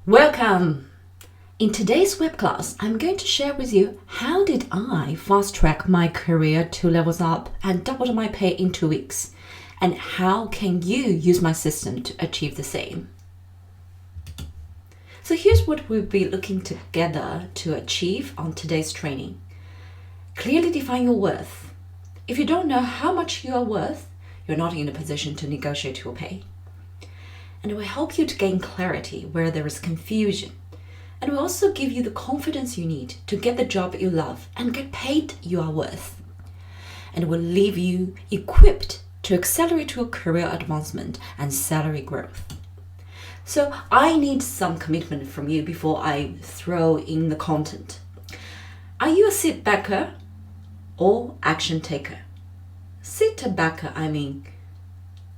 Welcome! In today's webclass, I'm going to share with you how did I fast-track my career 2 levels up and doubled my pay in 2 weeks, and how can you use my system to achieve the same. So here's what we'll be looking together to achieve on today's training. Clearly define your worth. If you don't know how much you are worth, you're not in a position to negotiate your pay. And it will help you to gain clarity where there is confusion. And will also give you the confidence you need to get the job you love and get paid you are worth. And it will leave you equipped to accelerate your career advancement and salary growth. So I need some commitment from you before I throw in the content. Are you a sit-backer or action taker? Sit-backer, I mean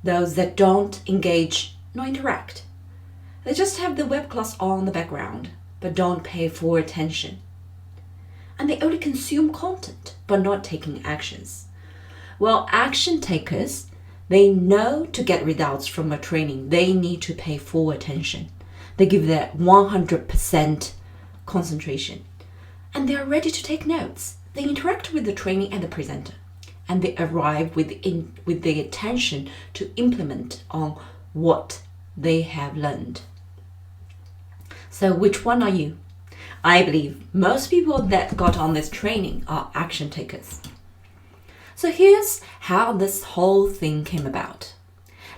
those that don't engage nor interact. They just have the web class on the background, but don't pay full attention. And they only consume content, but not taking actions. Well, action takers, they know to get results from a training, they need to pay full attention. They give their 100% concentration. And they are ready to take notes. They interact with the training and the presenter. And they arrive with the attention to implement on what they have learned. So which one are you? I believe most people that got on this training are action takers. So here's how this whole thing came about.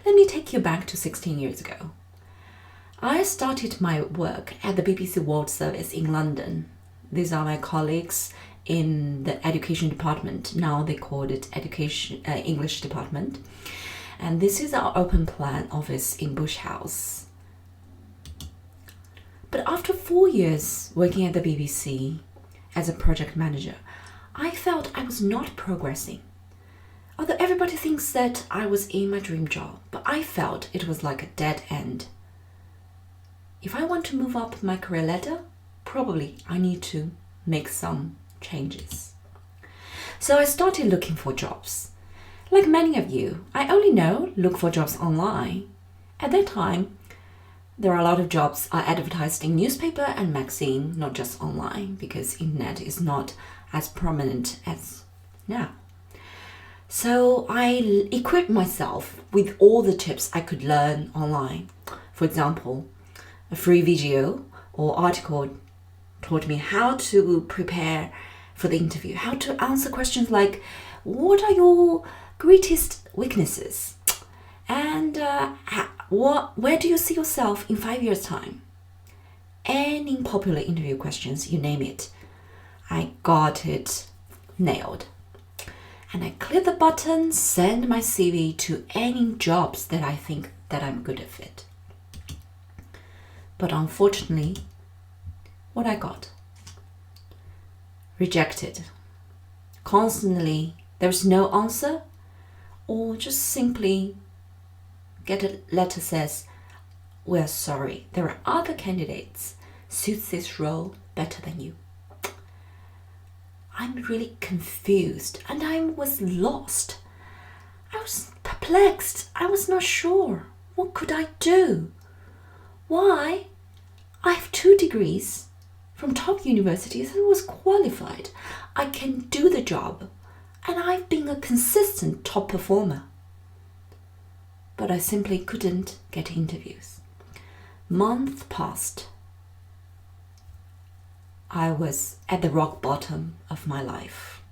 Let me take you back to 16 years ago. I started my work at the BBC World Service in London. These are my colleagues in the education department. Now they call it English department. And this is our open plan office in Bush House. But after 4 years working at the BBC as a project manager, I felt I was not progressing. Although everybody thinks that I was in my dream job, but I felt it was like a dead end. If I want to move up my career ladder, probably I need to make some changes. So I started looking for jobs. Like many of you, I only know look for jobs online. At that time, there are a lot of jobs are advertised in newspaper and magazine, not just online, because internet is not as prominent as now. So I equipped myself with all the tips I could learn online. For example, a free video or article taught me how to prepare for the interview, how to answer questions like, what are your greatest weaknesses? And where do you see yourself in 5 years' time? Any popular interview questions, you name it. I got it nailed. And I click the button, send my CV to any jobs that I think that I'm good at fit. But unfortunately, what I got? Rejected. Constantly, there's no answer, or just simply get a letter says, we're sorry, there are other candidates suits this role better than you. I'm really confused and I was lost. I was perplexed. I was not sure. What could I do? Why? I have 2 degrees from top universities and was qualified. I can do the job and I've been a consistent top performer. But I simply couldn't get interviews. Months passed. I was at the rock bottom of my life.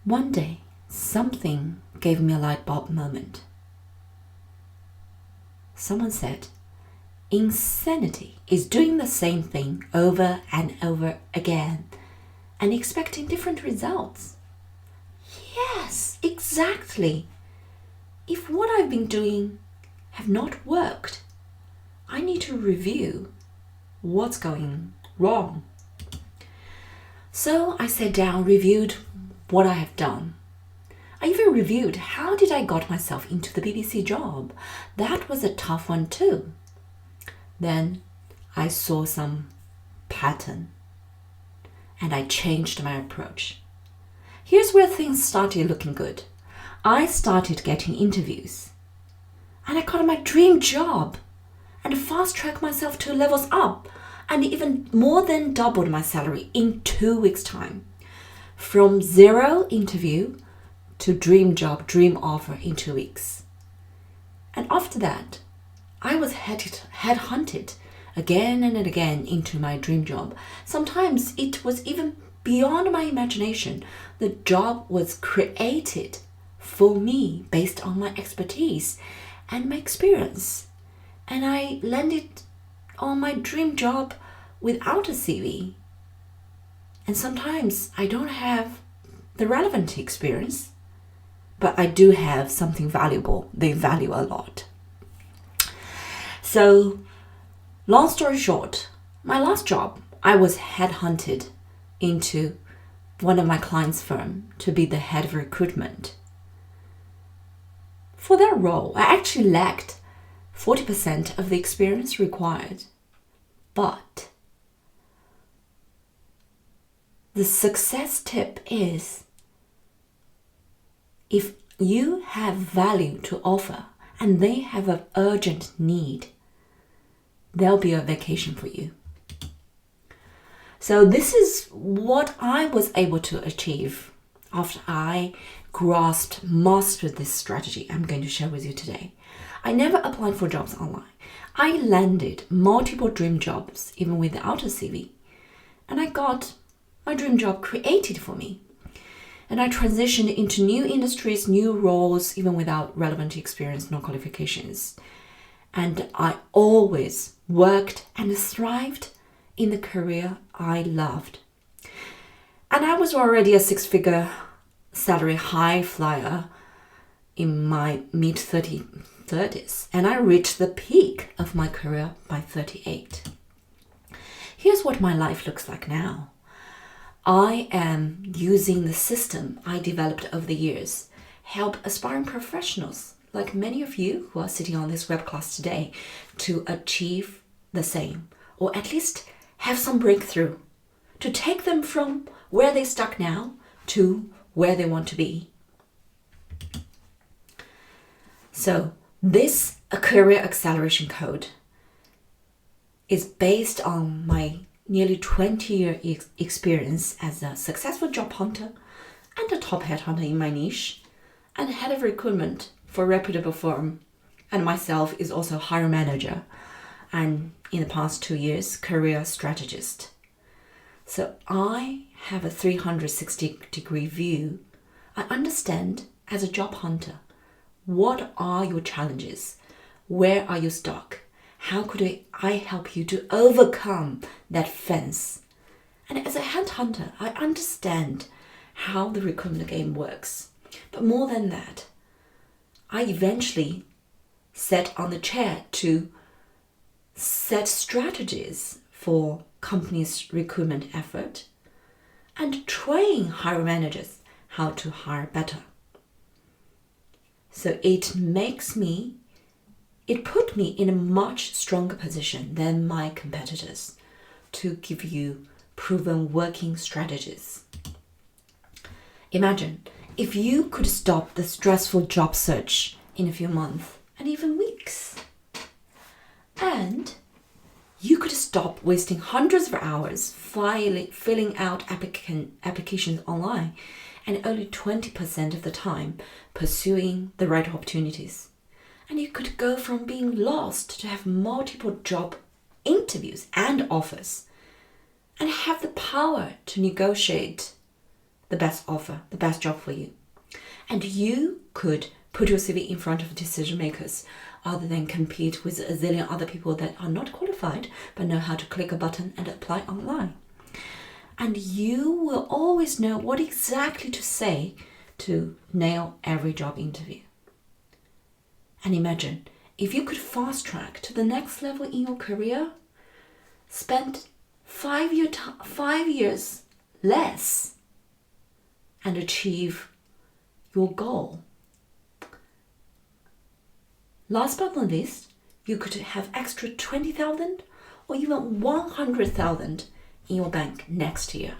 One day, something gave me a light bulb moment. Someone said, insanity is doing the same thing over and over again and expecting different results. Yes, exactly. If what I've been doing have not worked, I need to review what's going wrong. So I sat down, reviewed what I have done. I even reviewed how did I got myself into the BBC job. That was a tough one too. Then I saw some pattern and I changed my approach. Here's where things started looking good. I started getting interviews and I got my dream job. and fast-track myself 2 levels up, and even more than doubled my salary in 2 weeks' time. From 0 interview to dream job, dream offer in 2 weeks. And after that, I was headhunted again and again into my dream job. Sometimes it was even beyond my imagination. The job was created for me based on my expertise and my experience. And I landed on my dream job without a CV. And sometimes I don't have the relevant experience, but I do have something valuable they value a lot. So, long story short, my last job, I was headhunted into one of my clients' firm to be the head of recruitment. For that role, I actually lacked 40% of the experience required. But the success tip is, if you have value to offer and they have an urgent need, there'll be a vacation for you. So this is what I was able to achieve after I mastered this strategy I'm going to share with you today. I never applied for jobs online. I landed multiple dream jobs even without a CV. And I got my dream job created for me. And I transitioned into new industries, new roles, even without relevant experience, no qualifications. And I always worked and thrived in the career I loved. And I was already a 6-figure salary high flyer in my mid-30s, and I reached the peak of my career by 38. Here's what my life looks like now. I am using the system I developed over the years, help aspiring professionals like many of you who are sitting on this webclass today to achieve the same, or at least have some breakthrough, to take them from where they stuck now to where they want to be. So this career acceleration code is based on my nearly 20-year experience as a successful job hunter and a top headhunter in my niche, and head of recruitment for a reputable firm, and myself is also hiring manager, and in the past 2 years, career strategist. So I have a 360-degree view. I understand as a job hunter, what are your challenges? Where are you stuck? How could I help you to overcome that fence? And as a headhunter, I understand how the recruitment game works. But more than that, I eventually sat on the chair to set strategies for companies' recruitment effort and train hiring managers how to hire better. So it put me in a much stronger position than my competitors to give you proven working strategies. Imagine if you could stop the stressful job search in a few months and even weeks. And you could stop wasting hundreds of hours filling out applications online and only 20% of the time pursuing the right opportunities. And you could go from being lost to have multiple job interviews and offers and have the power to negotiate the best offer, the best job for you. And you could put your CV in front of decision makers other than compete with a zillion other people that are not qualified but know how to click a button and apply online. And you will always know what exactly to say to nail every job interview. And imagine if you could fast track to the next level in your career, spend 5 years less and achieve your goal. Last but not least, you could have extra 20,000 or even 100,000 in your bank next year.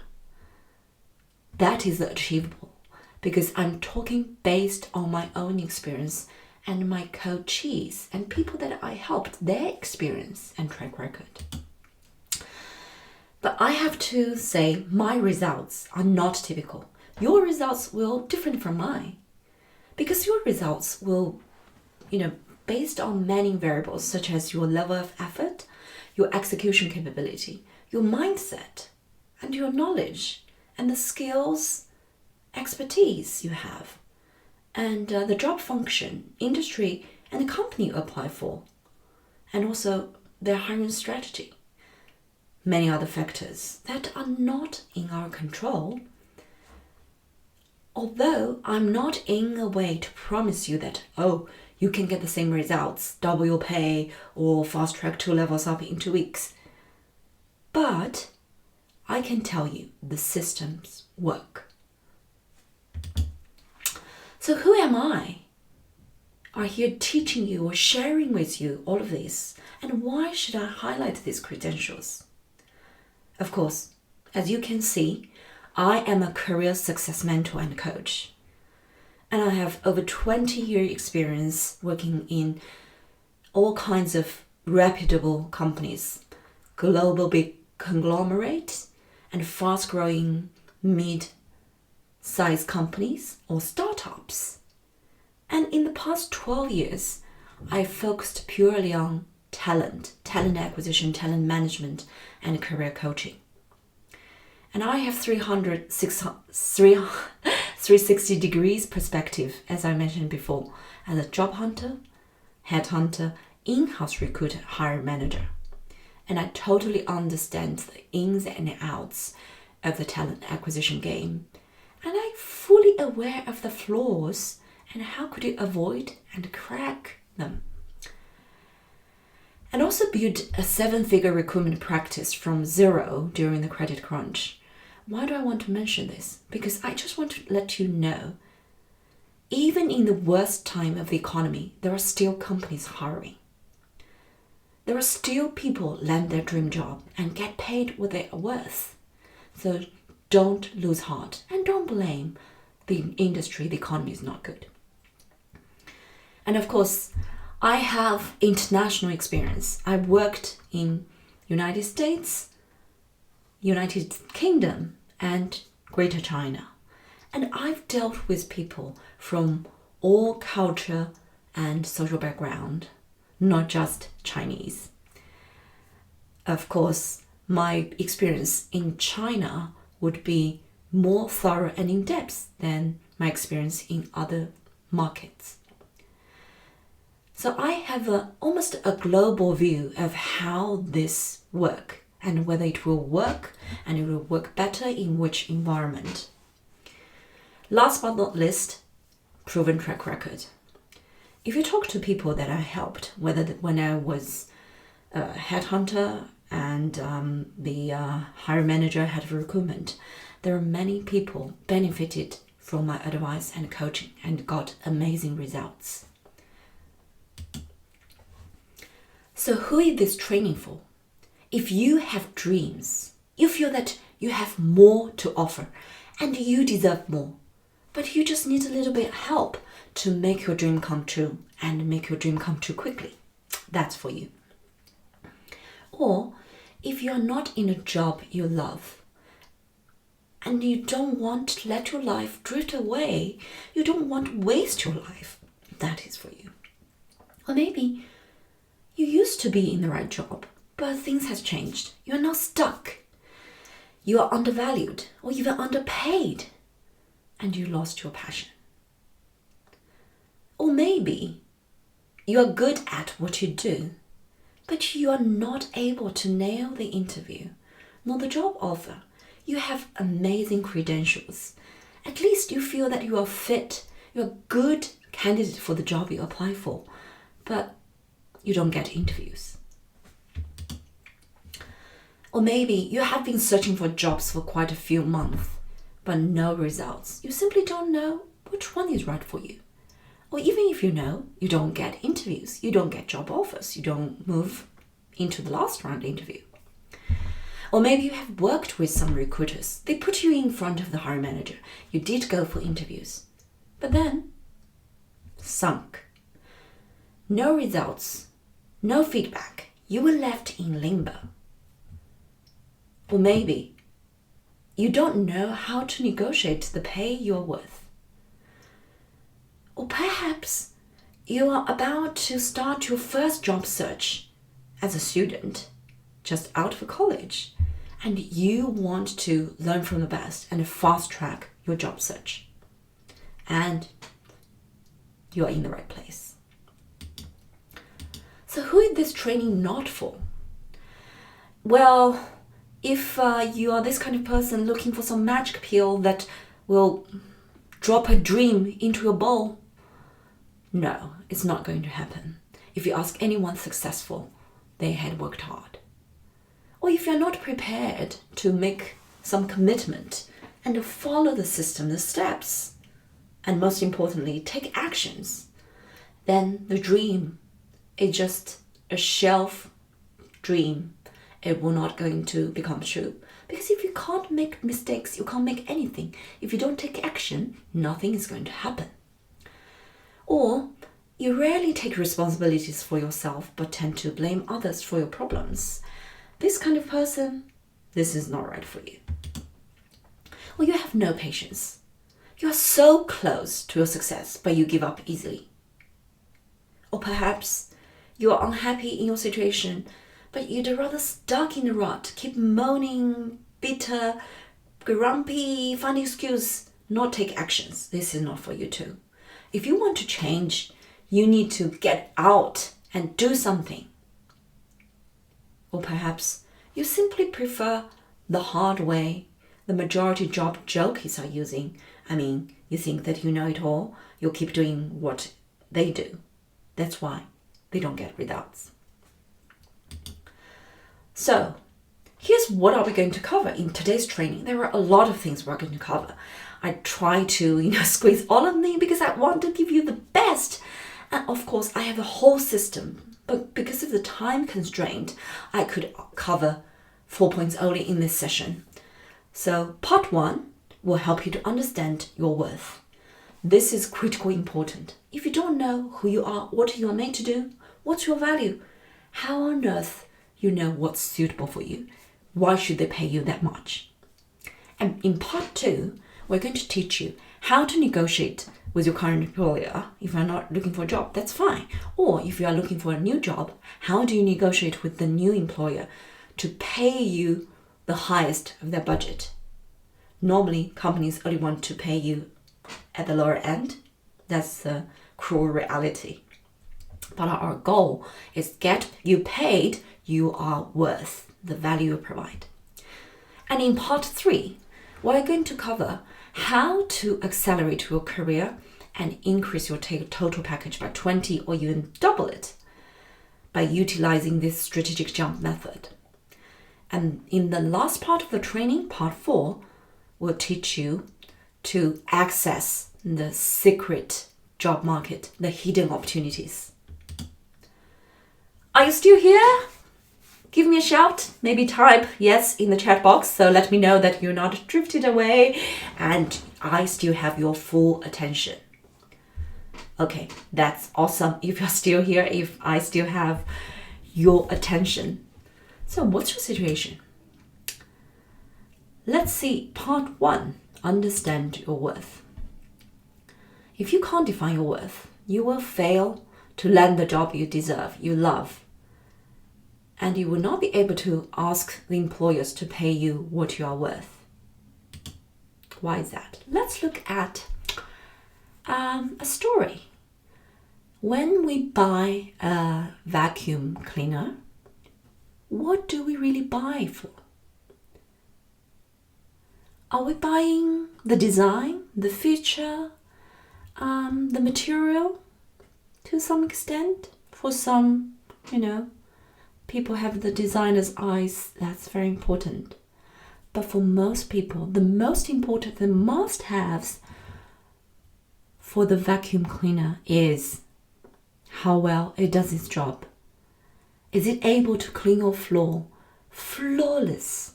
That is achievable because I'm talking based on my own experience and my coachees and people that I helped, their experience and track record. But I have to say my results are not typical. Your results will different from mine because your results will, based on many variables such as your level of effort, your execution capability, your mindset, and your knowledge, and the skills, expertise you have, and the job function, industry, and the company you apply for, and also their hiring strategy. Many other factors that are not in our control. Although I'm not in a way to promise you that, you can get the same results, double your pay, or fast track 2 levels up in 2 weeks. But I can tell you the systems work. So who am I? I'm here teaching you or sharing with you all of this. And why should I highlight these credentials? Of course, as you can see, I am a career success mentor and coach. And I have over 20-year experience working in all kinds of reputable companies, global big conglomerates, and fast-growing mid-sized companies or startups. And in the past 12 years, I focused purely on talent acquisition, talent management, and career coaching. And I have 360 degrees perspective, as I mentioned before, as a job hunter, headhunter, in-house recruiter, hiring manager. And I totally understand the ins and outs of the talent acquisition game. And I'm fully aware of the flaws and how could you avoid and crack them. And also build a 7-figure recruitment practice from zero during the credit crunch. Why do I want to mention this? Because I just want to let you know, even in the worst time of the economy, there are still companies hiring. There are still people land their dream job and get paid what they are worth. So don't lose heart and don't blame the industry, the economy is not good. And of course, I have international experience. I worked in United States, United Kingdom, and Greater China. And I've dealt with people from all culture and social background, not just Chinese. Of course, my experience in China would be more thorough and in-depth than my experience in other markets. So I have almost a global view of how this works and whether it will work and it will work better in which environment. Last but not least, proven track record. If you talk to people that I helped, whether when I was a headhunter and the hiring manager, head of recruitment, there are many people benefited from my advice and coaching and got amazing results. So who is this training for? If you have dreams, you feel that you have more to offer and you deserve more, but you just need a little bit of help to make your dream come true and make your dream come true quickly, that's for you. Or if you're not in a job you love and you don't want to let your life drift away, you don't want to waste your life, that is for you. Or maybe you used to be in the right job, but things have changed. You're now stuck. You are undervalued or even underpaid, and you lost your passion. Or maybe you are good at what you do, but you are not able to nail the interview, nor the job offer. You have amazing credentials. At least you feel that you are fit, you're a good candidate for the job you apply for, but you don't get interviews. Or maybe you have been searching for jobs for quite a few months, but no results. You simply don't know which one is right for you. Or even if you know, you don't get interviews, you don't get job offers, you don't move into the last round interview. Or maybe you have worked with some recruiters. They put you in front of the hiring manager. You did go for interviews, but then sunk. no results, no feedback, you were left in limbo. Or maybe you don't know how to negotiate the pay you're worth. Or perhaps you are about to start your first job search as a student, just out of college, and you want to learn from the best and fast track your job search. And you are in the right place. So who is this training not for? Well, if you are this kind of person looking for some magic pill that will drop a dream into your bowl, no, it's not going to happen. If you ask anyone successful, they had worked hard. Or if you're not prepared to make some commitment and follow the system, the steps, and most importantly, take actions, then the dream is just a shelf dream. It will not going to become true. Because if you can't make mistakes, you can't make anything. If you don't take action, nothing is going to happen. Or you rarely take responsibilities for yourself, but tend to blame others for your problems. This kind of person, this is not right for you. Or you have no patience. You are so close to your success, but you give up easily. Or perhaps you are unhappy in your situation, but you're rather stuck in a rut, keep moaning, bitter, grumpy, find excuse, not take actions. This is not for you too. If you want to change, you need to get out and do something. Or perhaps you simply prefer the hard way the majority job jockeys are using. I mean, you think that you know it all, you'll keep doing what they do. That's why they don't get results. So, here's what are we going to cover in today's training. There are a lot of things we're going to cover. I try to, squeeze all of them because I want to give you the best. And of course, I have a whole system, but because of the time constraint, I could cover 4 points only in this session. So part 1 will help you to understand your worth. This is critically important. If you don't know who you are, what you are made to do, what's your value, how on earth you know what's suitable for you? Why should they pay you that much? And in part 2, we're going to teach you how to negotiate with your current employer. If you're not looking for a job, that's fine. Or if you are looking for a new job, how do you negotiate with the new employer to pay you the highest of their budget? Normally, companies only want to pay you at the lower end. That's the cruel reality. But our goal is get you paid you are worth, the value you provide. And in part 3, we're going to cover how to accelerate your career and increase your total package by 20 or even double it by utilizing this strategic jump method. And in the last part of the training, part 4, we'll teach you to access the secret job market, the hidden opportunities. Are you still here? Give me a shout, maybe type yes in the chat box, so let me know that you're not drifted away and I still have your full attention. Okay, that's awesome if you're still here, if I still have your attention. So what's your situation? Let's see part 1, understand your worth. If you can't define your worth, you will fail to land the job you deserve, you love. And you will not be able to ask the employers to pay you what you are worth. Why is that? Let's look at a story. When we buy a vacuum cleaner, what do we really buy for? Are we buying the design, the feature, the material to some extent? For some, people have the designer's eyes, that's very important. But for most people, the most important, the must-haves for the vacuum cleaner is how well it does its job. Is it able to clean your floor flawless?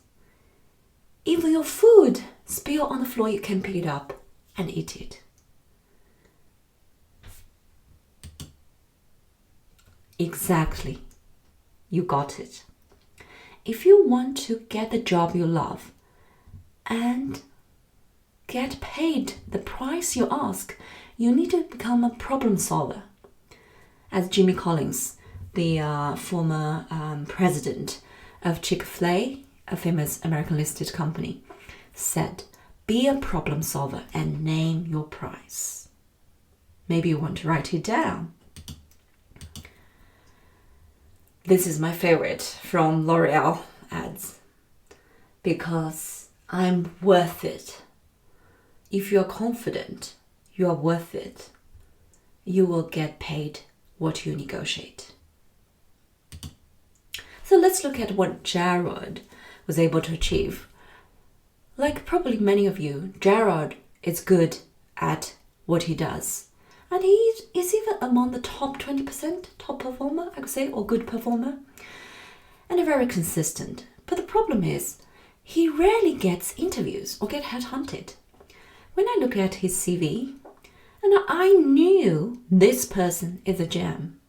Even your food spill on the floor, you can pick it up and eat it. Exactly. You got it. If you want to get the job you love and get paid the price you ask, you need to become a problem solver. As Jimmy Collins, the former president of Chick-fil-A, a famous American listed company, said, be a problem solver and name your price. Maybe you want to write it down. This is my favorite from L'Oreal ads, because I'm worth it. If you're confident you are worth it, you will get paid what you negotiate. So let's look at what Gerard was able to achieve. Like probably many of you, Gerard is good at what he does. And he is even among the top 20%, top performer, I could say, or good performer. And very consistent. But the problem is, he rarely gets interviews or get headhunted. When I look at his CV, and I knew this person is a gem.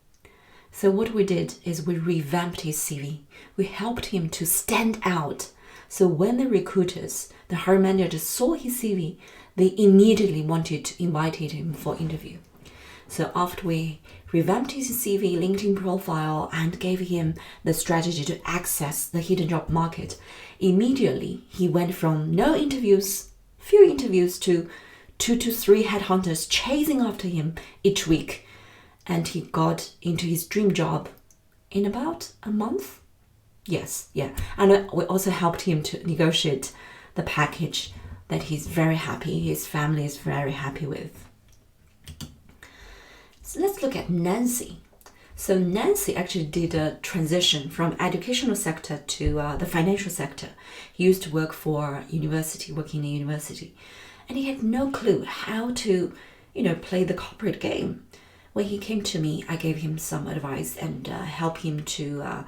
So what we did is we revamped his CV. We helped him to stand out. So when the recruiters, the hiring managers saw his CV, they immediately wanted to invite him for interview. So after we revamped his CV, LinkedIn profile, and gave him the strategy to access the hidden job market, immediately he went from no interviews, few interviews, to 2 to 3 headhunters chasing after him each week. And he got into his dream job in about a month. Yes, yeah. And we also helped him to negotiate the package that he's very happy, his family is very happy with. So let's look at Nancy. So Nancy actually did a transition from educational sector to the financial sector. He used to work for university, working in a university. And he had no clue how to, play the corporate game. When he came to me, I gave him some advice and helped him to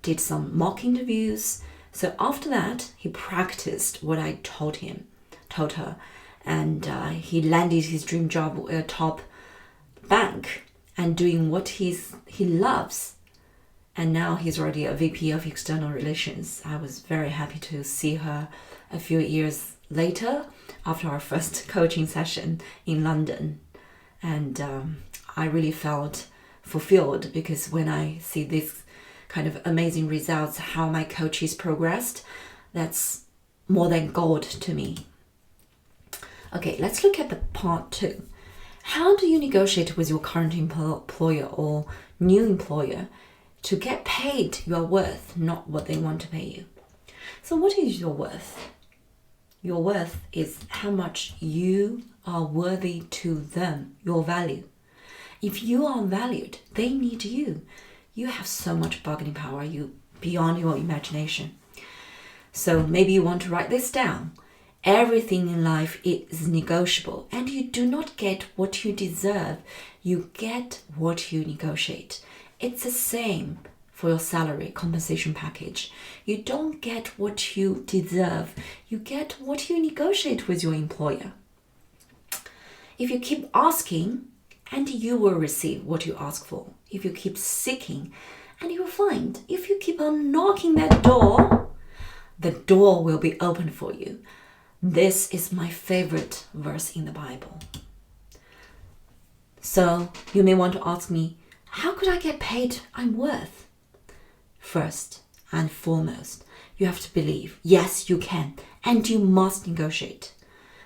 did some mock interviews. So after that, he practiced what I told her, and he landed his dream job at a top bank and doing what he loves. And now he's already a VP of External Relations. I was very happy to see her a few years later after our first coaching session in London. And I really felt fulfilled, because when I see this kind of amazing results, how my coaches progressed, that's more than gold to me. Okay, let's look at the part 2. How do you negotiate with your current employer or new employer to get paid your worth, not what they want to pay you? So what is your worth? Your worth is how much you are worthy to them, your value. If you are valued, they need you. You have so much bargaining power, you beyond your imagination. So maybe you want to write this down. Everything in life is negotiable, and you do not get what you deserve. You get what you negotiate. It's the same for your salary compensation package. You don't get what you deserve. You get what you negotiate with your employer. If you keep asking, and you will receive what you ask for. If you keep seeking, and you will find. If you keep on knocking that door, the door will be opened for you. This is my favorite verse in the Bible. So you may want to ask me, how could I get paid I'm worth? First and foremost, you have to believe, yes, you can, and you must negotiate.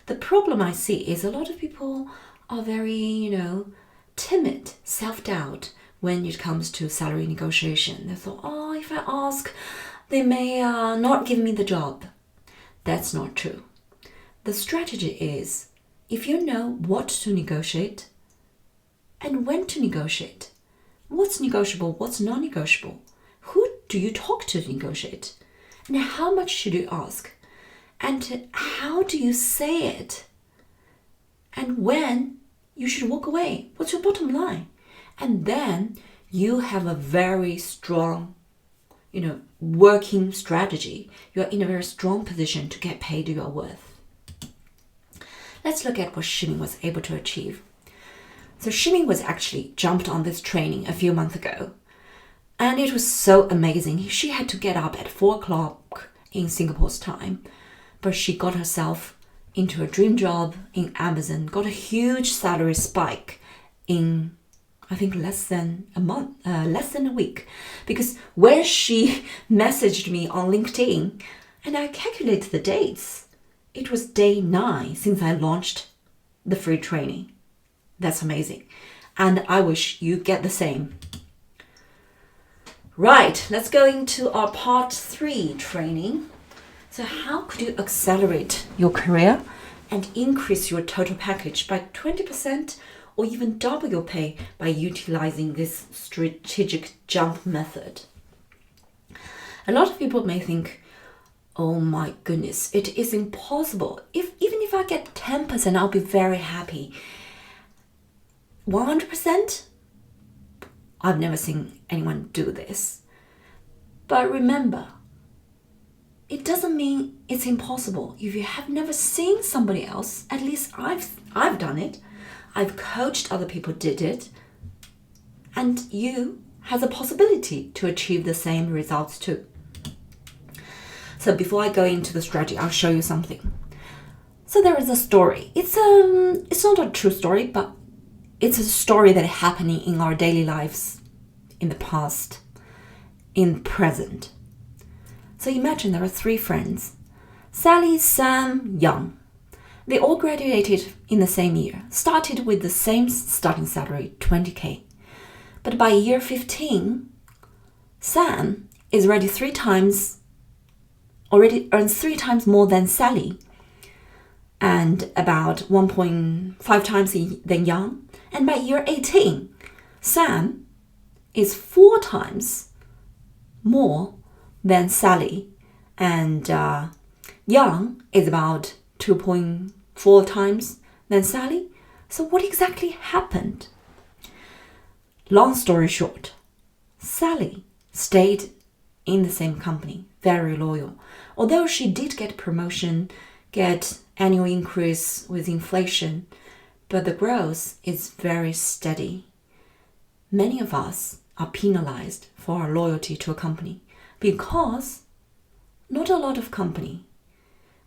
The problem I see is a lot of people are very, timid, self-doubt when it comes to salary negotiation. They thought, if I ask, they may not give me the job. That's not true. The strategy is, if you know what to negotiate and when to negotiate, what's negotiable, what's non-negotiable, who do you talk to negotiate, and how much should you ask, and how do you say it, and when you should walk away, what's your bottom line, and then you have a very strong working strategy. You're in a very strong position to get paid your worth. Let's look at what Shimi was able to achieve. So Shimin was actually jumped on this training a few months ago. And it was so amazing. She had to get up at 4 o'clock in Singapore's time. But she got herself into a dream job in Amazon, got a huge salary spike in, I think, less than a week. Because when she messaged me on LinkedIn, and I calculated the dates, it was day 9 since I launched the free training. That's amazing. And I wish you get the same. Right, let's go into our part 3 training. So how could you accelerate your career and increase your total package by 20% or even double your pay by utilizing this strategic jump method? A lot of people may think, oh my goodness, it is impossible. Even if I get 10%, I'll be very happy. 100%? I've never seen anyone do this. But remember, it doesn't mean it's impossible. If you have never seen somebody else, at least I've done it. I've coached other people did it. And you have the possibility to achieve the same results too. So before I go into the strategy, I'll show you something. So there is a story. It's not a true story, but it's a story that is happening in our daily lives, in the past, in present. So imagine there are 3 friends, Sally, Sam, Young. They all graduated in the same year, started with the same starting salary, 20K. But by year 15, Sam is already earns 3 times more than Sally, and about 1.5 times than Young. And by year 18, Sam is 4 times more than Sally, and Young is about 2.4 times than Sally. So what exactly happened? Long story short, Sally stayed in the same company, very loyal. Although she did get promotion, get annual increase with inflation, but the growth is very steady. Many of us are penalized for our loyalty to a company because not a lot of company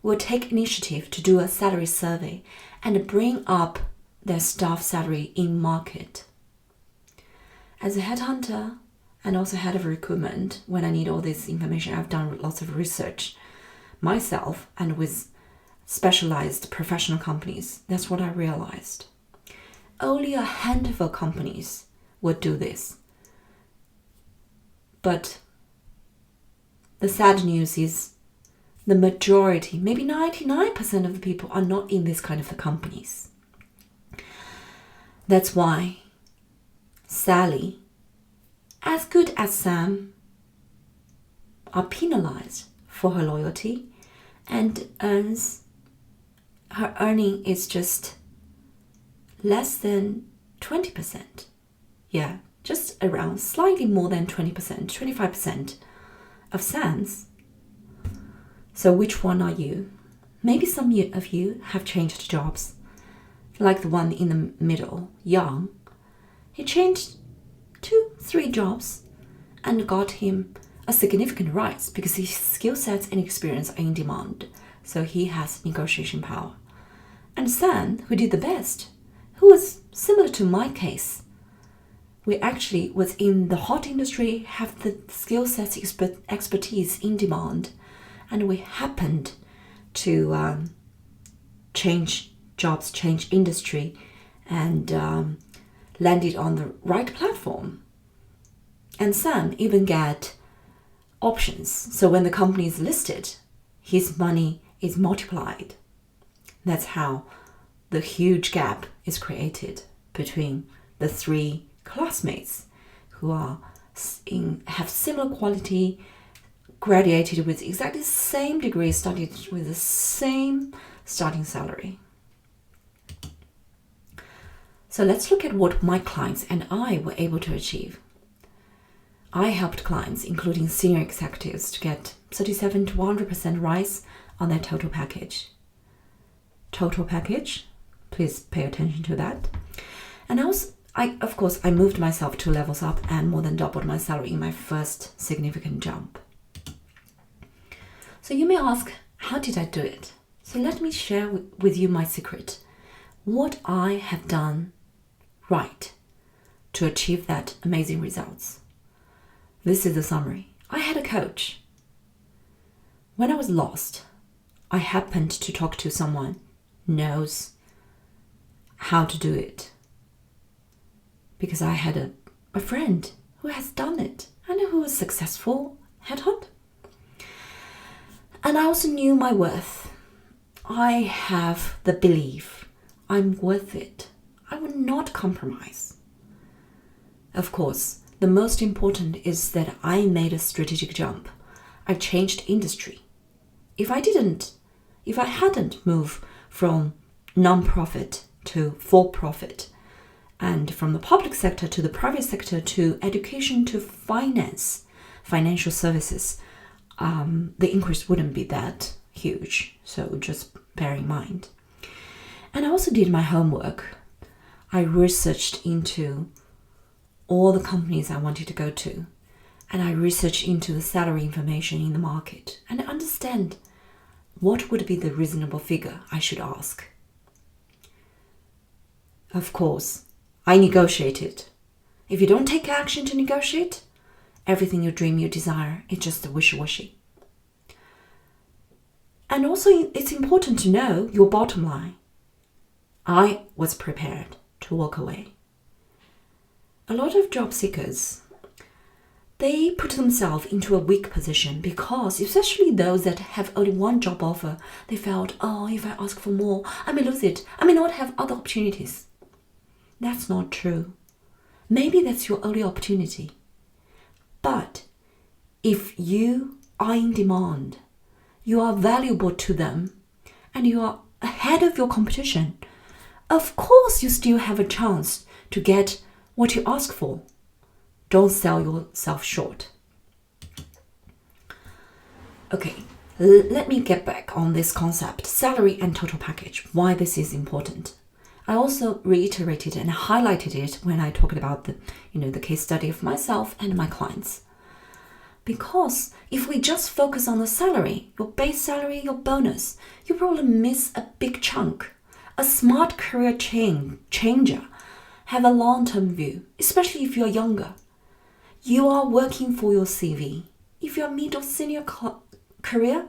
will take initiative to do a salary survey and bring up their staff salary in market. As a headhunter and also head of recruitment, when I need all this information, I've done lots of research myself and with specialized professional companies. That's what I realized. Only a handful of companies would do this. But the sad news is the majority, maybe 99% of the people are not in this kind of companies. That's why Sally, as good as Sam, are penalized for her loyalty, and her earning is just less than 20%. Yeah, just around slightly more than 20%, 25% of Sam's. So which one are you? Maybe some of you have changed jobs. Like the one in the middle, Young. He changed 2-3 jobs and got him a significant rise because his skill sets and experience are in demand. So he has negotiation power. And Sam, who did the best, who was similar to my case, we actually was in the hot industry, have the skill sets, expertise in demand, and we happened to change jobs, change industry, and landed on the right platform. And Sam even got options. So when the company is listed, his money is multiplied. That's how the huge gap is created between the 3 classmates who have similar quality, graduated with exactly the same degree, studied with the same starting salary. So let's look at what my clients and I were able to achieve. I helped clients, including senior executives, to get 37 to 100% rise on their total package. Total package, please pay attention to that. And of course, I moved myself 2 levels up and more than doubled my salary in my first significant jump. So you may ask, how did I do it? So let me share with you my secret, what I have done right to achieve that amazing results. This is the summary. I had a coach. When I was lost, I happened to talk to someone who knows how to do it. Because I had a friend who has done it and who was successful headhunt. And I also knew my worth. I have the belief I'm worth it. I will not compromise. Of course, the most important is that I made a strategic jump. I changed industry. If I hadn't moved from non-profit to for-profit, and from the public sector to the private sector to education to financial services, the increase wouldn't be that huge. So just bear in mind. And I also did my homework. I researched into all the companies I wanted to go to. And I researched into the salary information in the market and understand what would be the reasonable figure I should ask. Of course, I negotiated. If you don't take action to negotiate, everything you dream you desire is just wishy-washy. And also, it's important to know your bottom line. I was prepared to walk away. A lot of job seekers, they put themselves into a weak position because, especially those that have only one job offer, they felt, if I ask for more, I may lose it. I may not have other opportunities. That's not true. Maybe that's your only opportunity. But if you are in demand, you are valuable to them, and you are ahead of your competition, of course you still have a chance to get what you ask for. Don't sell yourself short. Okay, let me get back on this concept, salary and total package, why this is important. I also reiterated and highlighted it when I talked about the case study of myself and my clients. Because if we just focus on the salary, your base salary, your bonus, you probably miss a big chunk. A smart career changer have a long-term view, especially if you're younger. You are working for your CV. If you're mid or senior career,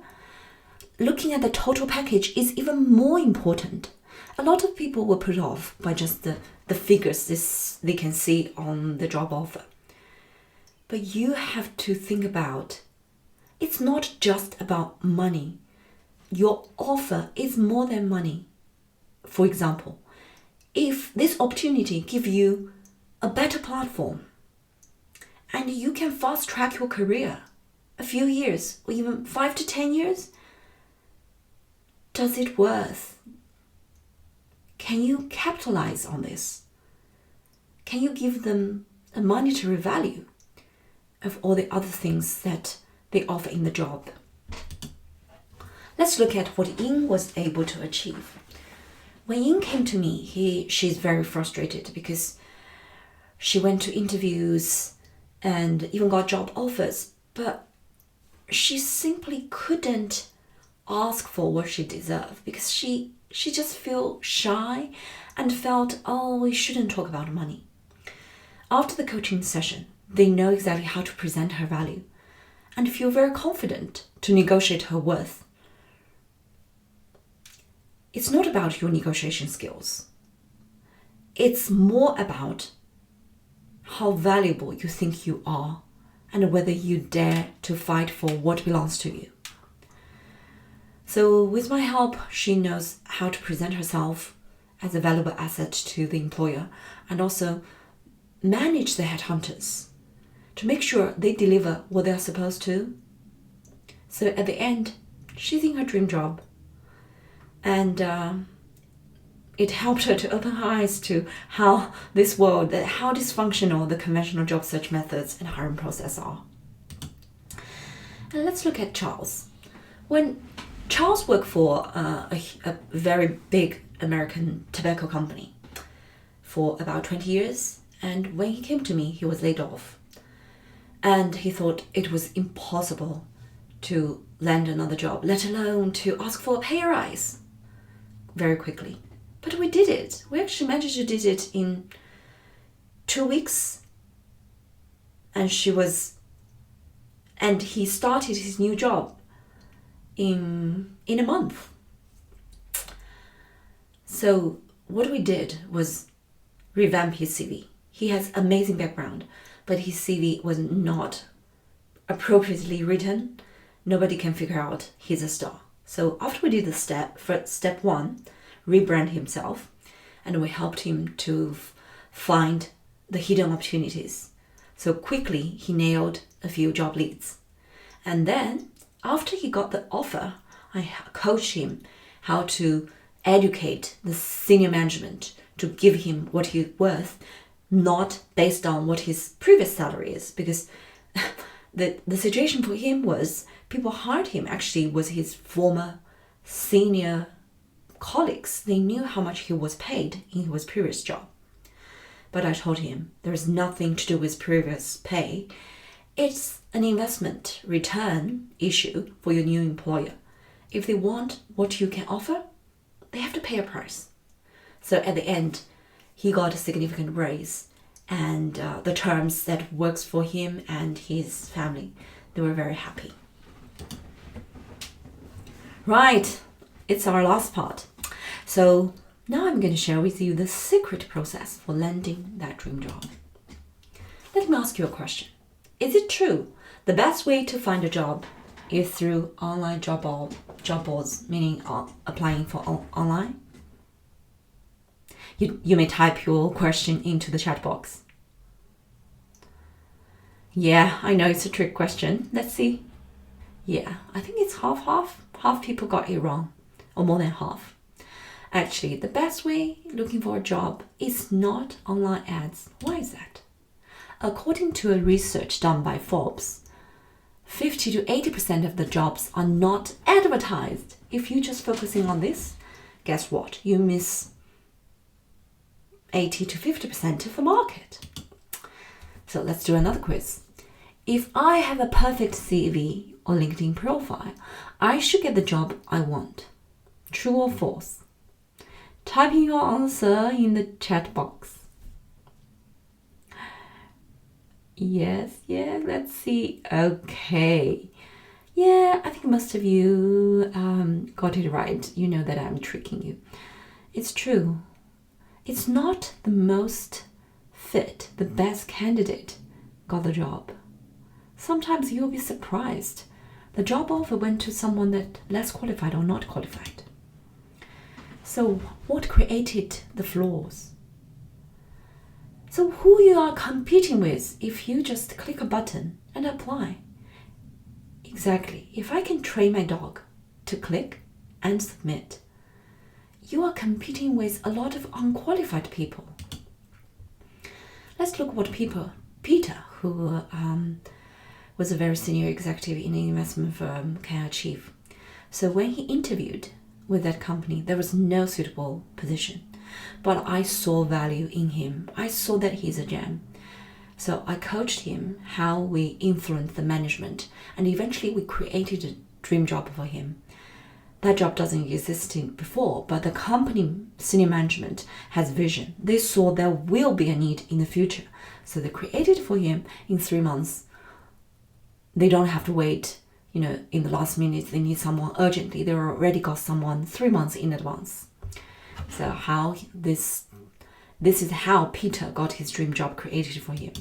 looking at the total package is even more important. A lot of people were put off by just the figures they can see on the job offer. But you have to think about, it's not just about money. Your offer is more than money. For example, if this opportunity gives you a better platform and you can fast track your career a few years or even 5 to 10 years, does it worth? Can you capitalize on this? Can you give them a monetary value of all the other things that they offer in the job? Let's look at what Ying was able to achieve. When Ying came to me, she's very frustrated because she went to interviews and even got job offers, but she simply couldn't ask for what she deserved because she just felt shy and felt, we shouldn't talk about money. After the coaching session, they know exactly how to present her value and feel very confident to negotiate her worth. It's not about your negotiation skills. It's more about how valuable you think you are and whether you dare to fight for what belongs to you. So with my help, she knows how to present herself as a valuable asset to the employer and also manage the headhunters to make sure they deliver what they're supposed to. So at the end, she's in her dream job. And it helped her to open her eyes to how this world, how dysfunctional the conventional job search methods and hiring process are. And let's look at Charles. When Charles worked for a very big American tobacco company, for about 20 years. And when he came to me, he was laid off. And he thought it was impossible to land another job, let alone to ask for a pay rise very quickly. But we did it. We actually managed to do it in 2 weeks. And he started his new job in a month. So what we did was revamp his CV. He has amazing background, but his CV was not appropriately written. Nobody can figure out he's a star. So after we did the step 1, rebrand himself, and we helped him to find the hidden opportunities. So quickly he nailed a few job leads. And then after he got the offer, I coached him how to educate the senior management to give him what he's worth, not based on what his previous salary is, because the situation for him was people hired him actually was his former senior colleagues. They knew how much he was paid in his previous job. But I told him there's nothing to do with previous pay. It's an investment return issue for your new employer. If they want what you can offer, they have to pay a price. So at the end, he got a significant raise, and the terms that works for him and his family, they were very happy. Right, it's our last part. So now I'm going to share with you the secret process for landing that dream job. Let me ask you a question. Is it true the best way to find a job is through online job boards, meaning applying for online? You may type your question into the chat box. Yeah, I know it's a trick question. Let's see. Yeah, I think it's half. Half people got it wrong, or more than half. Actually, the best way looking for a job is not online ads. Why is that? According to a research done by Forbes, 50 to 80% of the jobs are not advertised. If you're just focusing on this, guess what? You miss 80 to 50% of the market. So let's do another quiz. If I have a perfect CV or LinkedIn profile, I should get the job I want. True or false? Type in your answer in the chat box. Yes, let's see. Okay. Yeah, I think most of you got it right. You know that I'm tricking you. It's true. It's not the most fit, the best candidate got the job. Sometimes you'll be surprised. The job offer went to someone that less qualified or not qualified. So what created the flaws? So who you are competing with if you just click a button and apply? Exactly. If I can train my dog to click and submit, you are competing with a lot of unqualified people. Let's look what Peter, who was a very senior executive in an investment firm, can achieve. So when he interviewed with that company, there was no suitable position. But I saw value in him. I saw that he's a gem. So I coached him how we influenced the management, and eventually we created a dream job for him. That job doesn't exist before, but the company senior management has vision. They saw there will be a need in the future. So they created it for him in 3 months. They don't have to wait, in the last minute, they need someone urgently. They already got someone 3 months in advance. So how this is how Peter got his dream job created for him.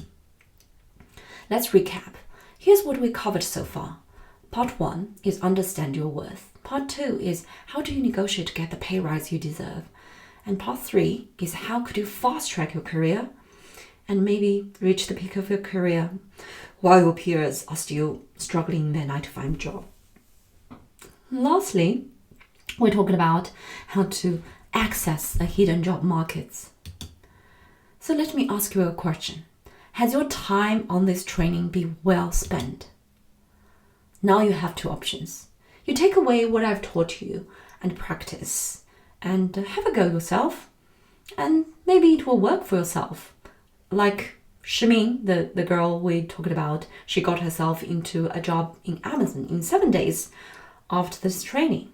Let's recap. Here's what we covered so far. Part 1 is understand your worth. Part 2 is how do you negotiate to get the pay rise you deserve. And part 3 is how could you fast track your career and maybe reach the peak of your career while your peers are still struggling in their 9-to-5 job. Lastly, we're talking about how to access the hidden job markets. So let me ask you a question. Has your time on this training been well spent? Now you have 2 options. You take away what I've taught you and practice and have a go yourself. And maybe it will work for yourself. Like Shimin, the girl we talked about, she got herself into a job in Amazon in 7 days after this training.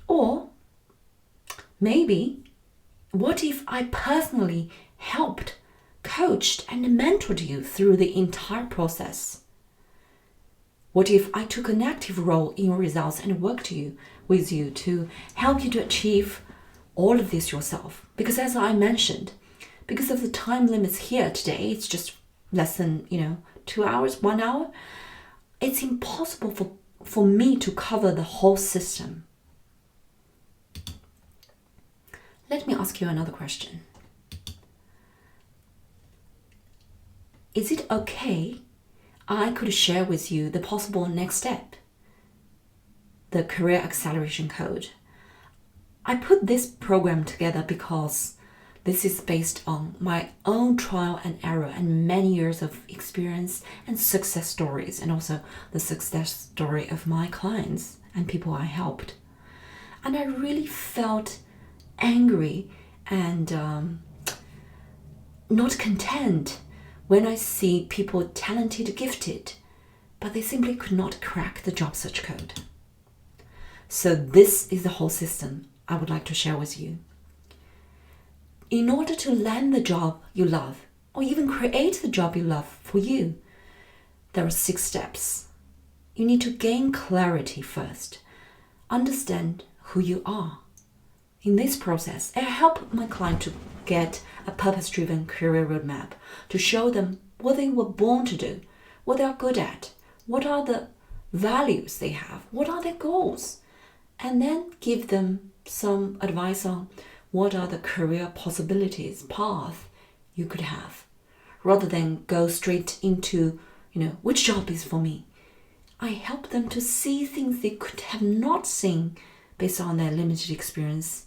Or maybe, what if I personally helped, coached, and mentored you through the entire process? What if I took an active role in your results and worked with you to help you to achieve all of this yourself? Because as I mentioned, because of the time limits here today, it's just less than 2 hours, 1 hour. It's impossible for me to cover the whole system. Let me ask you another question. Is it okay I could share with you the possible next step, the Career Acceleration Code? I put this program together because this is based on my own trial and error and many years of experience and success stories, and also the success story of my clients and people I helped. And I really felt angry and not content when I see people talented, gifted, but they simply could not crack the job search code. So this is the whole system I would like to share with you. In order to land the job you love, or even create the job you love for you, there are 6 steps. You need to gain clarity first. Understand who you are. In this process, I help my client to get a purpose-driven career roadmap to show them what they were born to do, what they are good at, what are the values they have, what are their goals, and then give them some advice on what are the career possibilities, path you could have, rather than go straight into, which job is for me. I help them to see things they could have not seen based on their limited experience.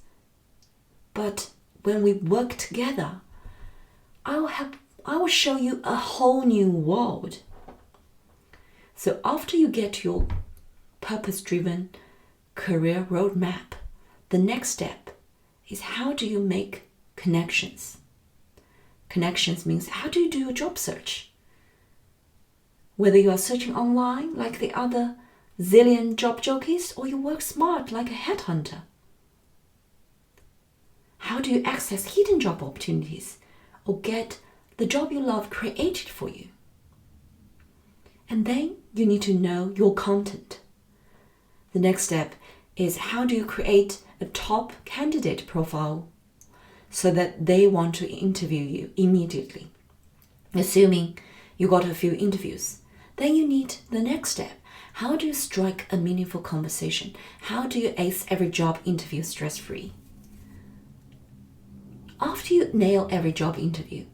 But when we work together, I will show you a whole new world. So after you get your purpose-driven career roadmap, the next step is how do you make connections? Connections means how do you do a job search? Whether you are searching online like the other zillion job jockeys, or you work smart like a headhunter. How do you access hidden job opportunities or get the job you love created for you? And then you need to know your content. The next step is how do you create a top candidate profile so that they want to interview you immediately? Assuming you got a few interviews, then you need the next step. How do you strike a meaningful conversation? How do you ace every job interview stress-free? After you nail every job interview,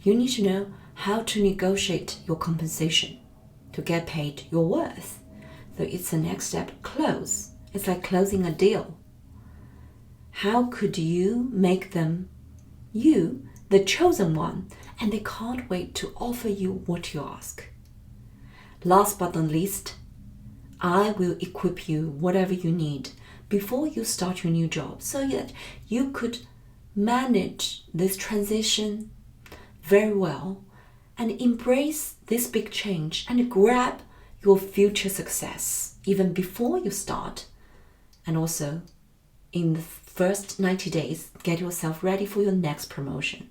you need to know how to negotiate your compensation to get paid your worth. So it's the next step, close. It's like closing a deal. How could you make them, you, the chosen one, and they can't wait to offer you what you ask? Last but not least, I will equip you whatever you need before you start your new job so that you could manage this transition very well and embrace this big change and grab your future success even before you start. And also, in the first 90 days, get yourself ready for your next promotion.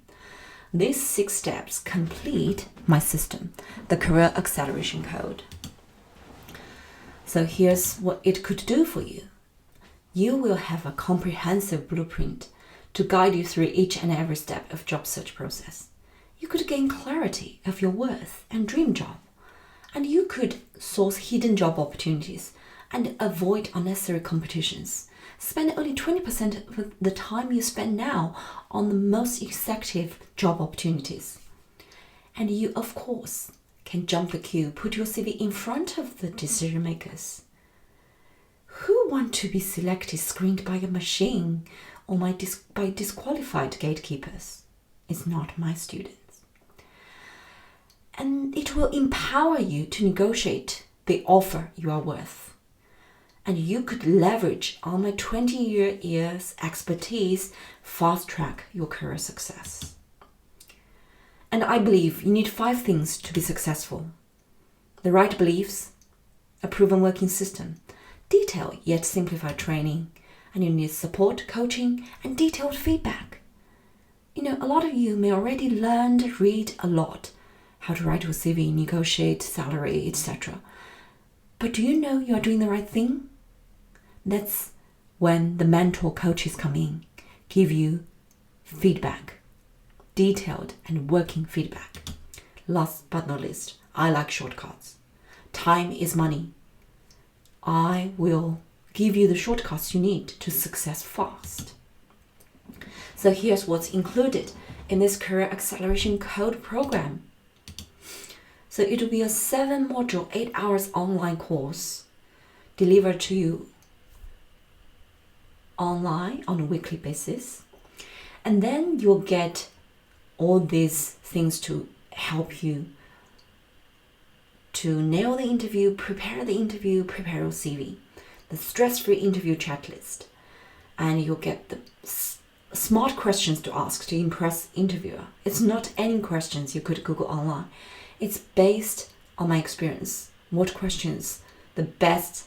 These 6 steps complete my system, the Career Acceleration Code. So here's what it could do for you. You will have a comprehensive blueprint to guide you through each and every step of job search process. You could gain clarity of your worth and dream job, and you could source hidden job opportunities and avoid unnecessary competitions. Spend only 20% of the time you spend now on the most effective job opportunities. And you, of course, can jump the queue, put your CV in front of the decision makers. Who want to be selected, screened by a machine or by disqualified gatekeepers? It's not my students. And it will empower you to negotiate the offer you are worth. and you could leverage on my 20 years expertise, fast track your career success. And I believe you need 5 things to be successful: the right beliefs, a proven working system, detailed yet simplified training, and you need support, coaching, and detailed feedback. A lot of you may already learn to read a lot, how to write your CV, negotiate salary, etc. But do you know you are doing the right thing? That's when the mentor coaches come in, give you feedback, detailed and working feedback. Last but not least, I like shortcuts. Time is money. I will give you the shortcuts you need to success fast. So here's what's included in this Career Acceleration Code program. So it will be a 7-module, 8 hours online course delivered to you online on a weekly basis. And then you'll get all these things to help you to nail the interview, prepare your CV, the stress-free interview checklist, and you'll get the smart questions to ask to impress interviewer. It's not any questions you could Google online. It's based on my experience, what questions the best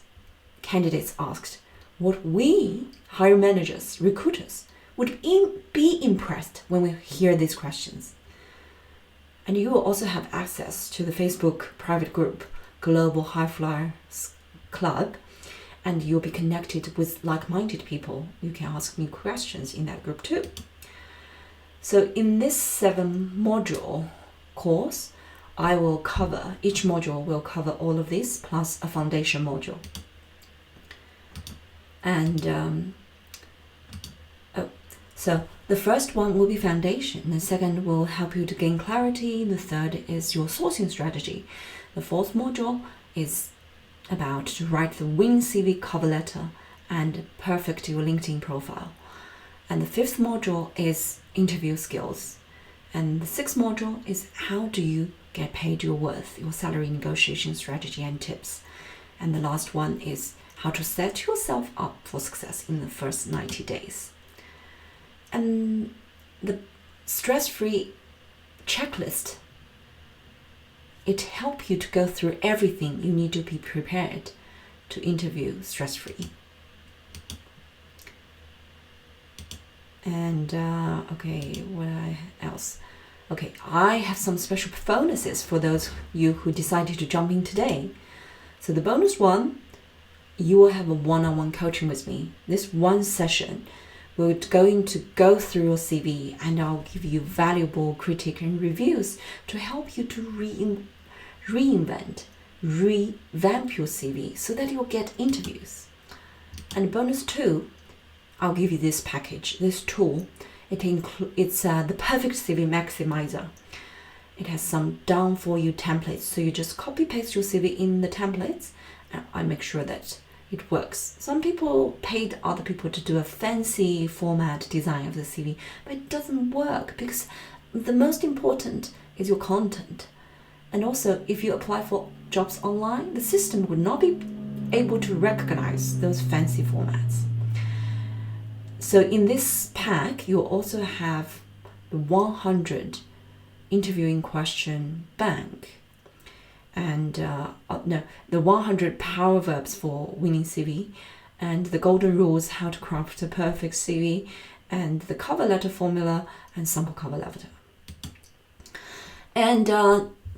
candidates asked, what we, hiring managers, recruiters, would be impressed when we hear these questions. And you will also have access to the Facebook private group, Global High Flyers Club, and you'll be connected with like-minded people. You can ask me questions in that group too. So in this 7-module course, each module will cover all of this plus a foundation module. And so the first one will be foundation. The second will help you to gain clarity. The third is your sourcing strategy. The 4th module is about to write the winning CV cover letter and perfect your LinkedIn profile. And the 5th module is interview skills. And the 6th module is how do you get paid your worth, your salary negotiation strategy and tips. And the last one is how to set yourself up for success in the first 90 days. And the stress-free checklist, it helps you to go through everything you need to be prepared to interview stress-free. And what else? Okay, I have some special bonuses for those of you who decided to jump in today. So the bonus one, you will have a one-on-one coaching with me. This one session, we're going to go through your CV and I'll give you valuable critique and reviews to help you to revamp your CV so that you'll get interviews. And bonus 2, I'll give you this package, this tool. It's the perfect CV maximizer. It has some done for you templates, so you just copy paste your CV in the templates, and I make sure that it works. Some people paid other people to do a fancy format design of the CV, but it doesn't work because the most important is your content. And also, if you apply for jobs online, the system would not be able to recognize those fancy formats. So in this pack, you'll also have the 100 interviewing question bank and the 100 power verbs for winning CV, and the golden rules how to craft a perfect CV, and the cover letter formula and sample cover letter. And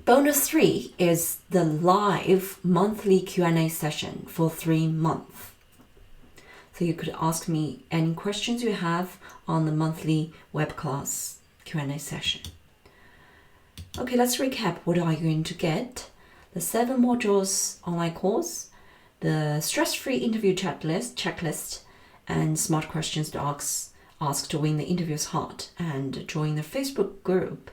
bonus 3 is the live monthly Q&A session for 3 months. So you could ask me any questions you have on the monthly Webclass Q&A session. Okay, let's recap. What are you going to get? The 7 modules online course, the stress-free interview checklist, and smart questions to ask to win the interview's heart, and join the Facebook group.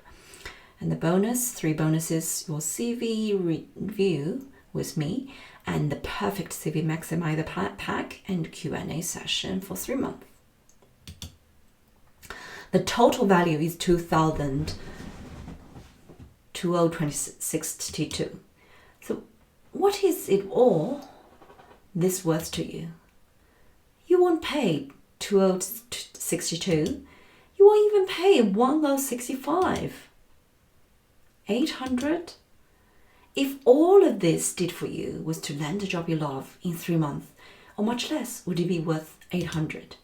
And the bonus, 3 bonuses, your CV review with me, and the perfect CV maximizer pack and Q&A session for 3 months. The total value is 2,226.62. So what is it all? this worth to you? You won't pay 2062. You won't even pay 1065. 800? If all of this did for you was to land a job you love in 3 months, or much less, would it be worth 800?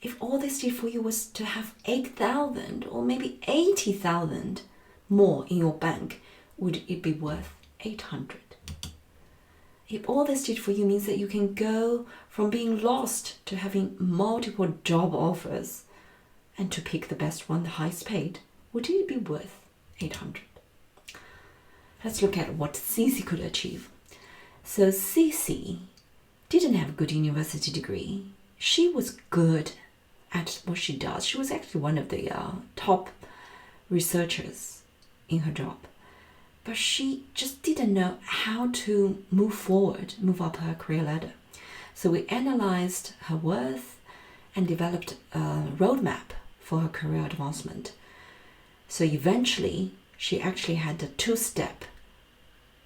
If all this did for you was to have 8,000 or maybe 80,000 more in your bank, would it be worth 800? If all this did for you means that you can go from being lost to having multiple job offers and to pick the best one, the highest paid, would it be worth 800? Let's look at what Cici could achieve. So Cici didn't have a good university degree. She was good at what she does. She was actually one of the top researchers in her job. But she just didn't know how to move forward, move up her career ladder. So we analyzed her worth and developed a roadmap for her career advancement. So eventually, she actually had a 2-step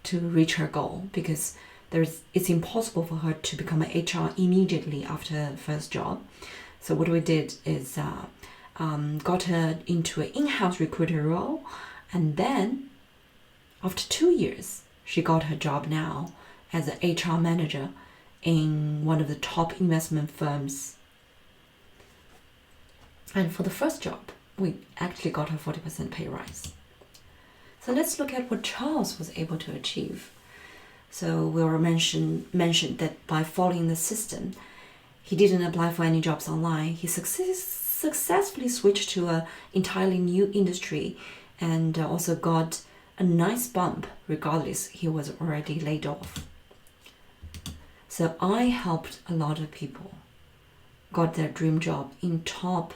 to reach her goal, because it's impossible for her to become an HR immediately after her first job. So what we did is got her into an in-house recruiter role, and then after 2 years, she got her job now as an HR manager in one of the top investment firms. And for the first job, we actually got her 40% pay rise. So let's look at what Charles was able to achieve. So we already mentioned that by following the system, he didn't apply for any jobs online. He successfully switched to an entirely new industry and also got a nice bump regardless he was already laid off. So I helped a lot of people got their dream job in top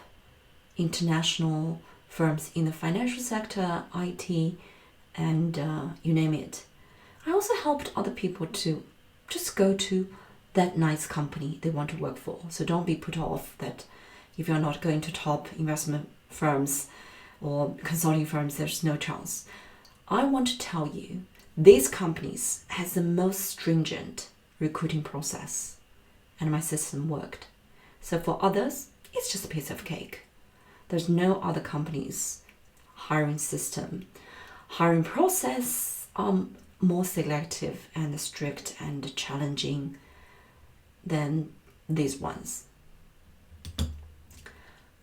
international firms in the financial sector, IT, and you name it. I also helped other people to just go to that nice company they want to work for. So don't be put off that if you're not going to top investment firms or consulting firms, there's no chance. I want to tell you, these companies has the most stringent recruiting process, and my system worked. So for others, it's just a piece of cake. There's no other company's hiring system, hiring process more selective and strict and challenging than these ones.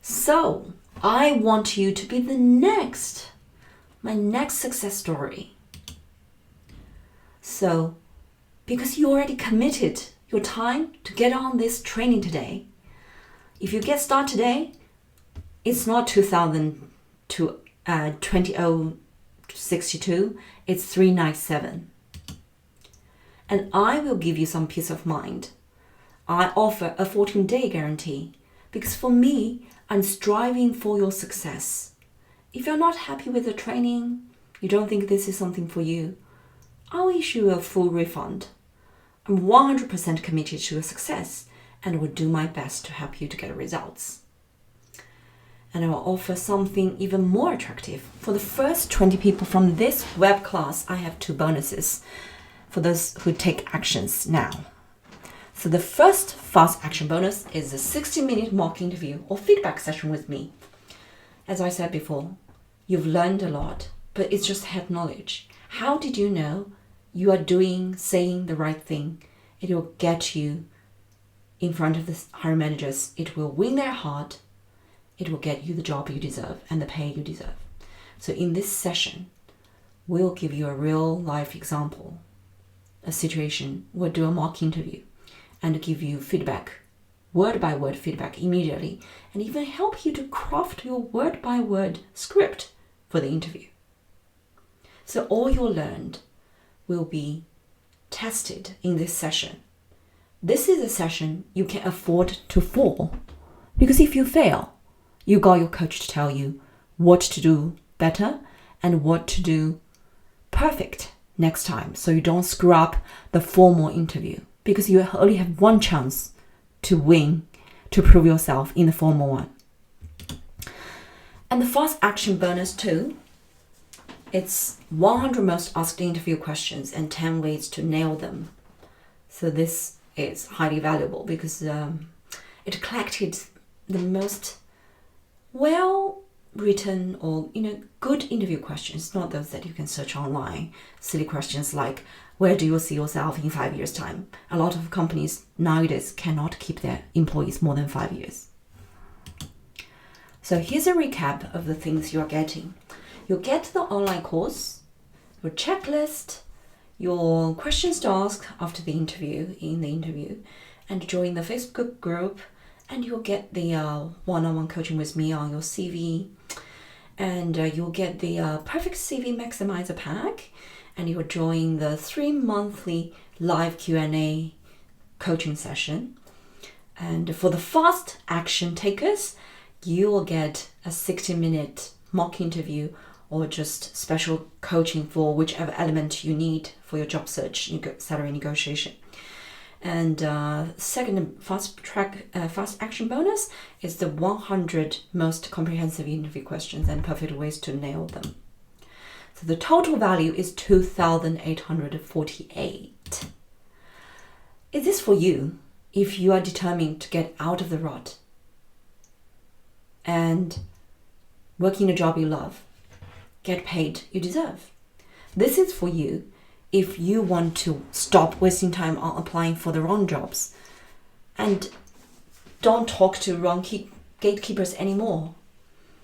So I want you to be my next success story. So because you already committed your time to get on this training today, if you get started today, it's not 2062, it's 397. And I will give you some peace of mind. I offer a 14-day guarantee because for me, I'm striving for your success. If you're not happy with the training, you don't think this is something for you, I'll issue a full refund. I'm 100% committed to your success and will do my best to help you to get results. And I will offer something even more attractive. For the first 20 people from this web class, I have 2 bonuses for those who take actions now. So the first fast action bonus is a 60-minute mock interview or feedback session with me. As I said before, you've learned a lot, but it's just head knowledge. How did you know you are saying the right thing? It will get you in front of the hiring managers. It will win their heart. It will get you the job you deserve and the pay you deserve. So in this session, we'll give you a real life example, a situation. We'll do a mock interview and give you feedback, word by word feedback immediately, and even help you to craft your word by word script for the interview. So all you learned will be tested in this session. This is a session you can afford to fall, because if you fail, you got your coach to tell you what to do better and what to do perfect next time, so you don't screw up the formal interview, because you only have one chance to win, to prove yourself in the formal one. And the fast action bonus too, it's 100 most asked interview questions and 10 ways to nail them. So this is highly valuable because it collected the most well-written or good interview questions, not those that you can search online. Silly questions like, where do you see yourself in 5 years' time? A lot of companies nowadays cannot keep their employees more than 5 years. So here's a recap of the things you're getting. You'll get the online course, your checklist, your questions to ask after the interview, and join the Facebook group, and you'll get the one-on-one coaching with me on your CV, and you'll get the perfect CV maximizer pack, and you'll join the 3 monthly live Q&A coaching session. And for the fast action takers, you will get a 60-minute mock interview or just special coaching for whichever element you need for your job search, salary negotiation. And second fast action bonus is the 100 most comprehensive interview questions and perfect ways to nail them. So the total value is 2,848. Is this for you if you are determined to get out of the rut and work in a job you love, get paid you deserve? This is for you if you want to stop wasting time on applying for the wrong jobs and don't talk to wrong gatekeepers anymore.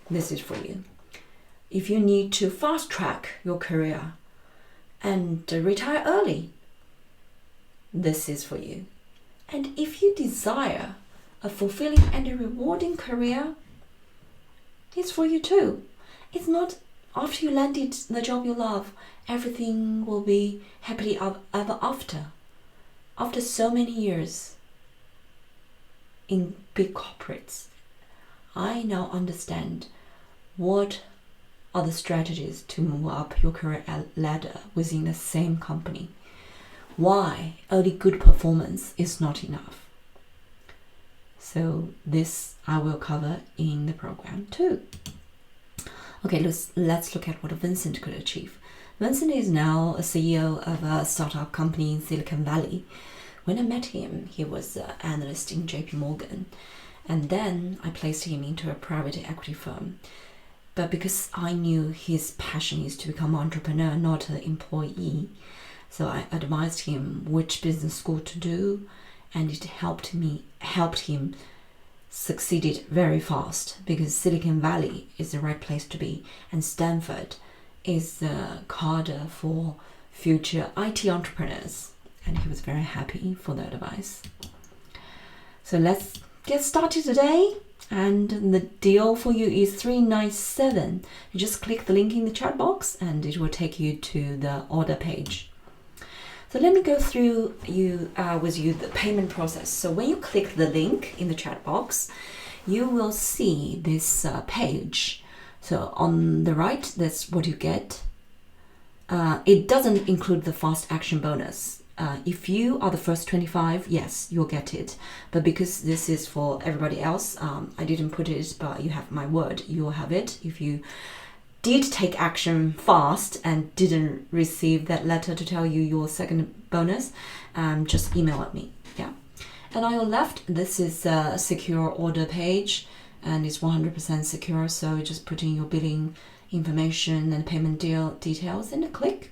This is for you. If you need to fast track your career and retire early, this is for you. And if you desire a fulfilling and a rewarding career, it's for you too. It's not after you landed the job you love, everything will be happily ever after. After so many years in big corporates, I now understand what are the strategies to move up your career ladder within the same company. Why only good performance is not enough. So this I will cover in the program too. Okay, let's look at what Vincent could achieve. Vincent is now a CEO of a startup company in Silicon Valley. When I met him, he was an analyst in JP Morgan. And then I placed him into a private equity firm. But because I knew his passion is to become an entrepreneur, not an employee, so I advised him which business school to do, and it helped him succeeded very fast because Silicon Valley is the right place to be, and Stanford is the cadre for future IT entrepreneurs, and he was very happy for that advice. So let's get started today, and the deal for you is $397. You just click the link in the chat box and it will take you to the order page. So let me go through with you the payment process. So when you click the link in the chat box, you will see this page. So on the right, that's what you get. It doesn't include the fast action bonus. If you are the first 25, yes, you'll get it. But because this is for everybody else, I didn't put it, but you have my word, you'll have it. If you did take action fast and didn't receive that letter to tell you your second bonus, just email at me. Yeah. And on your left, this is a secure order page, and it's 100% secure. So just put in your billing information and payment details and click.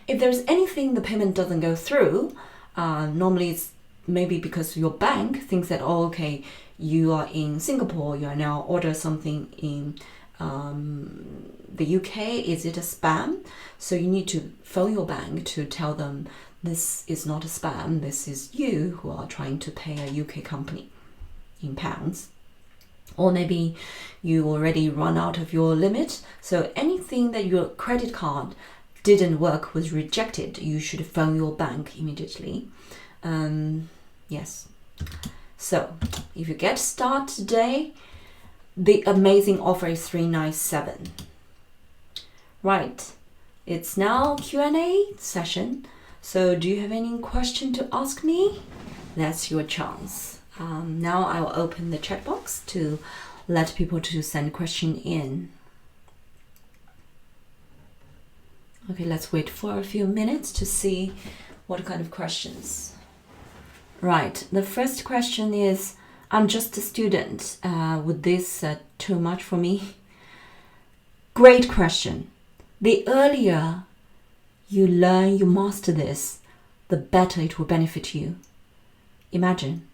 If there's anything the payment doesn't go through, normally it's maybe because your bank thinks that, oh, okay, you are in Singapore, you are now order something in the UK, is it a spam? So you need to phone your bank to tell them this is not a spam, this is you who are trying to pay a UK company in pounds. Or maybe you already run out of your limit, so anything that your credit card didn't work, was rejected, you should phone your bank immediately. Yes. So if you get started today, the amazing offer is $397. Right, it's now Q&A session. So do you have any question to ask me? That's your chance. Now I will open the chat box to let people to send question in. Okay, let's wait for a few minutes to see what kind of questions. Right. The first question is, I'm just a student. Would this too much for me? Great question. The earlier you learn, you master this, the better it will benefit you. Imagine,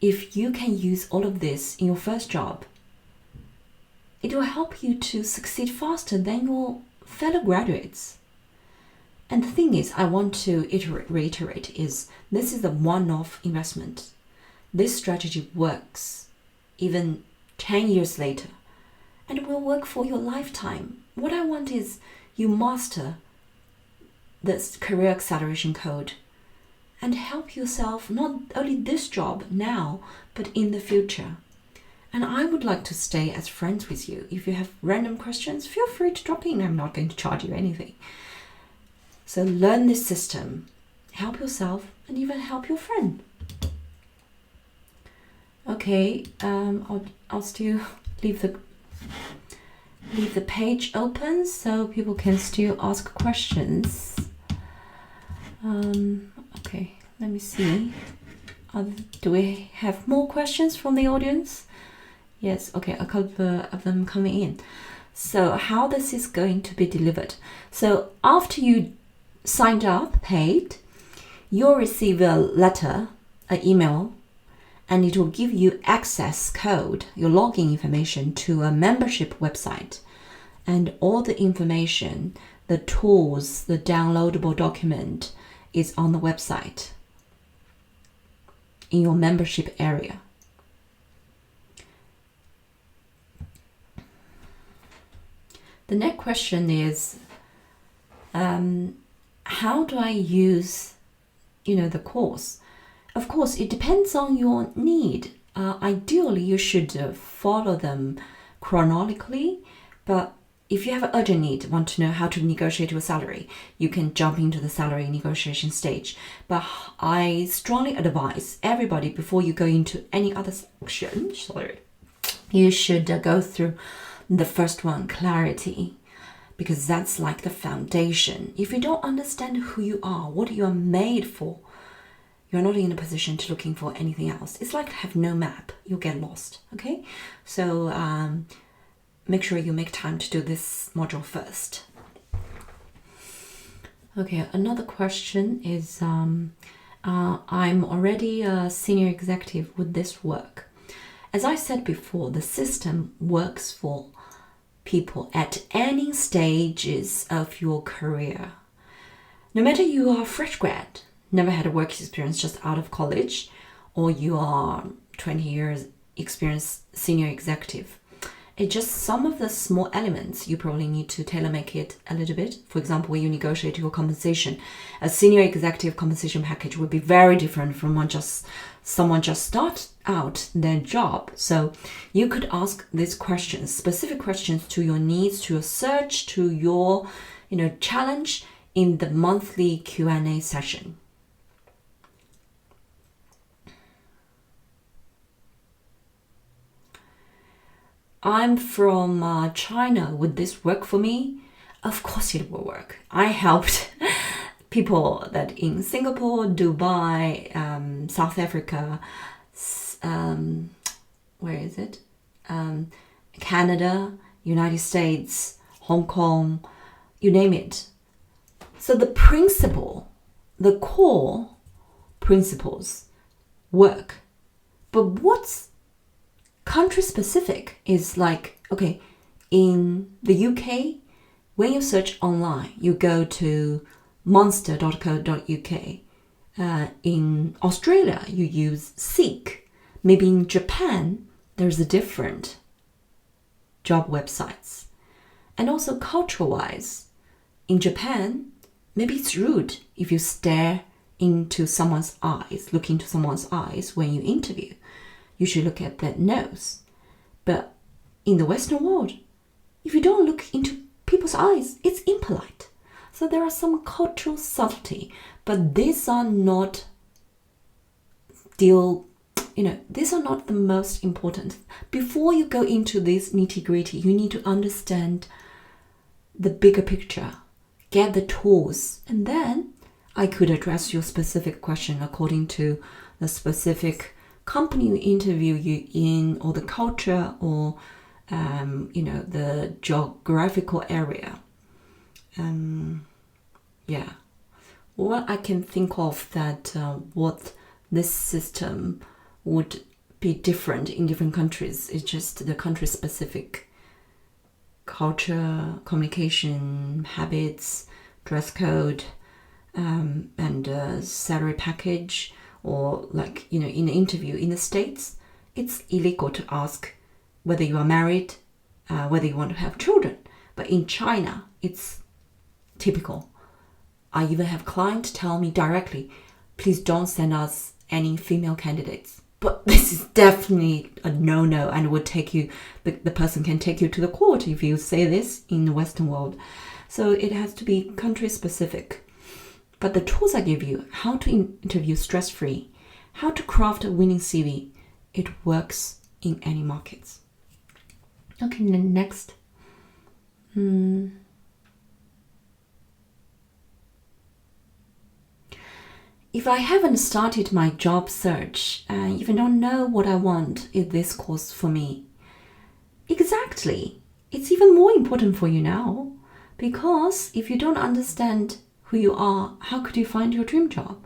if you can use all of this in your first job, it will help you to succeed faster than your fellow graduates. And the thing is, I want to reiterate is this is a one-off investment. This strategy works even 10 years later and it will work for your lifetime. What I want is you master this career acceleration code and help yourself not only this job now, but in the future. And I would like to stay as friends with you. If you have random questions, feel free to drop in. I'm not going to charge you anything. So learn this system, help yourself, and even help your friend. Okay, I'll still leave the page open so people can still ask questions. Okay, let me see. Do we have more questions from the audience? Yes, okay, a couple of them coming in. So how this is going to be delivered. So after you signed up, paid, you'll receive a letter, an email, and it will give you access code, your login information to a membership website. And all the information, the tools, the downloadable document is on the website in your membership area. The next question is, how do I use, the course? Of course, it depends on your need. Ideally, you should follow them chronologically, but if you have an urgent need, want to know how to negotiate your salary, you can jump into the salary negotiation stage. But I strongly advise everybody, before you go into any other section, you should go through the first one, clarity, because that's like the foundation. If you don't understand who you are, what you are made for, you're not in a position to looking for anything else. It's like have no map. You'll get lost, okay? So make sure you make time to do this module first. Okay, another question is, I'm already a senior executive. Would this work? As I said before, the system works for people at any stages of your career. No matter you are a fresh grad, never had a work experience just out of college, or you are 20 years experienced senior executive. It's just some of the small elements you probably need to tailor make it a little bit. For example, when you negotiate your compensation, a senior executive compensation package would be very different from someone just start out their job. So you could ask these questions, specific questions to your needs, to your search, to your challenge in the monthly Q&A session. I'm from China. Would this work for me? Of course it will work. I helped people that in Singapore, Dubai, South Africa, Canada, United States, Hong Kong, you name it. So the core principles work. But what's country specific is like, okay, in the UK, when you search online, you go to monster.co.uk. In Australia, you use Seek. Maybe in Japan, there's a different job websites. And also culture-wise, in Japan, maybe it's rude if you stare into someone's eyes, look into someone's eyes when you interview. You should look at their nose. But in the Western world, if you don't look into people's eyes, it's impolite. So there are some cultural subtlety, but these are not these are not the most important. Before you go into this nitty-gritty, you need to understand the bigger picture, get the tools, and then I could address your specific question according to the specific company you interview you in, or the culture, or the geographical area. What I can think of that what this system would be different in different countries is just the country specific culture, communication, habits, dress code, and salary package. Or like, in an interview in the States, it's illegal to ask whether you are married, whether you want to have children. But in China, it's typical. I even have clients tell me directly, please don't send us any female candidates. But this is definitely a no-no, and would take you, the person can take you to the court if you say this in the Western world. So it has to be country specific. But the tools I give you, how to interview stress-free, how to craft a winning CV, it works in any markets. Okay, next. If I haven't started my job search and even don't know what I want, is this course for me? Exactly. It's even more important for you now, because if you don't understand who you are, how could you find your dream job?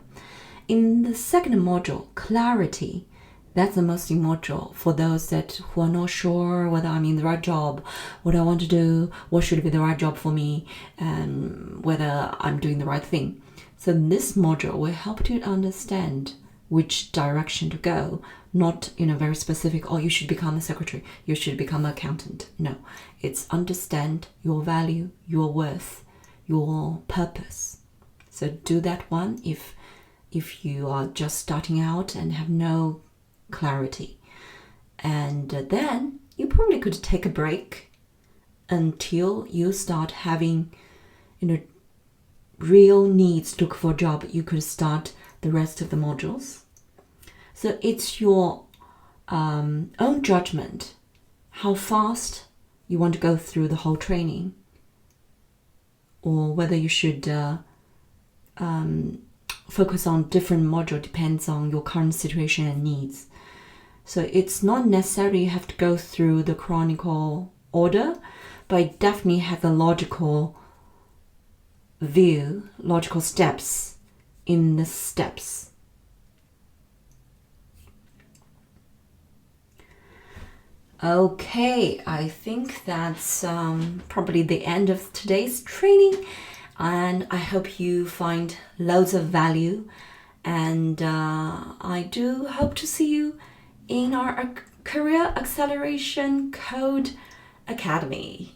In the second module, clarity, that's the most important module for those who are not sure whether I'm in the right job, what I want to do, what should be the right job for me, and whether I'm doing the right thing. So this module will help you understand which direction to go, not very specific, you should become a secretary, you should become an accountant. No, it's understand your value, your worth, your purpose. So do that one if you are just starting out and have no clarity. And then you probably could take a break until you start having real needs to look for a job. You could start the rest of the modules. So it's your own judgment how fast you want to go through the whole training, or whether you should focus on different module, depends on your current situation and needs. So it's not necessarily you have to go through the chronological order, but it definitely has a logical view, logical steps in the steps. Okay, I think that's probably the end of today's training, and I hope you find loads of value, and I do hope to see you in our Career Acceleration Code Academy.